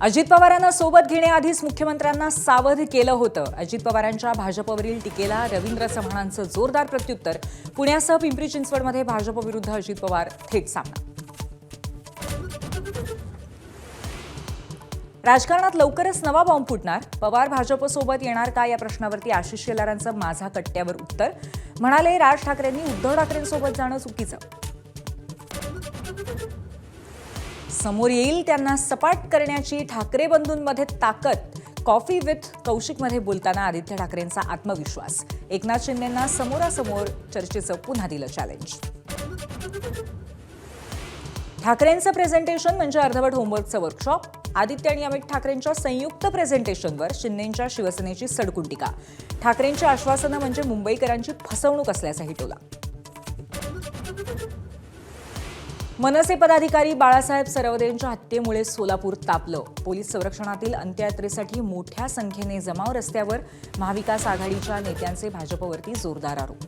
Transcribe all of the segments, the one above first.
अजित पवारांना सोबत घेण्याआधीच मुख्यमंत्र्यांना सावध केलं होतं. अजित पवारांच्या भाजपवरील टीकेला रवींद्र चव्हाणांचं जोरदार प्रत्युत्तर. पुण्यासह पिंपरी चिंचवडमध्ये भाजप विरुद्ध अजित पवार थेट सामना. राजकारणात लवकरच नवा बॉम्ब फुटणार. पवार भाजपसोबत येणार का या प्रश्नावरती आशिष शेलारांचं माझा कट्ट्यावर उत्तर. म्हणाले, राज ठाकरेंनी उद्धव ठाकरेंसोबत जाणं चुकीचं. समोर येईल त्यांना सपाट करण्याची ठाकरे बंधूंमध्ये ताकद. कॉफी विथ कौशिकमध्ये बोलताना आदित्य ठाकरेंचा आत्मविश्वास. एकनाथ शिंदेंना समोरासमोर चर्चेचं पुन्हा दिलं चॅलेंज. ठाकरेंचं प्रेझेंटेशन म्हणजे अर्धवट होमवर्कचं वर्कशॉप. आदित्य आणि अमित ठाकरेंच्या संयुक्त प्रेझेंटेशनवर शिंदेंच्या शिवसेनेची सडकून टीका. ठाकरेंची आश्वासनं म्हणजे मुंबईकरांची फसवणूक असल्याचाही टोला. मनसे पदाधिकारी बाळासाहेब सरवदेंच्या हत्येमुळे सोलापूर तापलं. पोलीस संरक्षणातील अंत्ययात्रेसाठी मोठ्या संख्येने जमाव रस्त्यावर. महाविकास आघाडीच्या नेत्यांचे भाजपवरती जोरदार आरोप.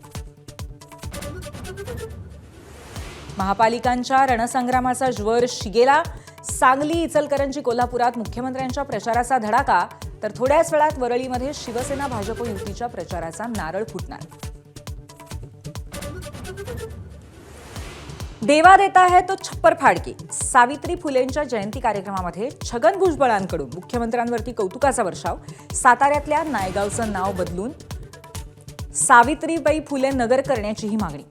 महापालिकांच्या रणसंग्रामाचा ज्वर शिगेला. सांगली, इचलकरंजी, कोल्हापुरात मुख्यमंत्र्यांच्या प्रचाराचा धडाका. तर थोड्याच वेळात वरळीमध्ये शिवसेना भाजप युतीच्या प्रचाराचा नारळ फुटणार. देवा देता है तो छप्पर फाडके. सावित्री फुलेंच्या जयंती कार्यक्रमामध्ये छगन भुजबळांकडून मुख्यमंत्र्यांवरती कौतुकाचा वर्षाव. साताऱ्यातल्या नायगावचं नाव बदलून सावित्रीबाई फुले नगर करण्याचीही मागणी.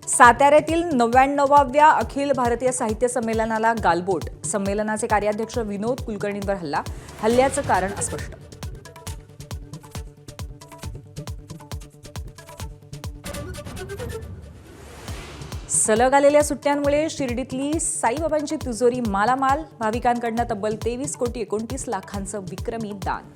साताऱ्यातील 99व्या अखिल भारतीय साहित्य संमेलनाला गालबोट. संमेलनाचे कार्याध्यक्ष विनोद कुलकर्णींवर हल्ला. हल्ल्याचं कारण अस्पष्ट. सलग आलेल्या सुट्ट्यांमुळे शिर्डीतली साईबाबांची तिजोरी मालामाल. भाविकांकडनं तब्बल 23 कोटी 29 लाखांचं विक्रमी दान.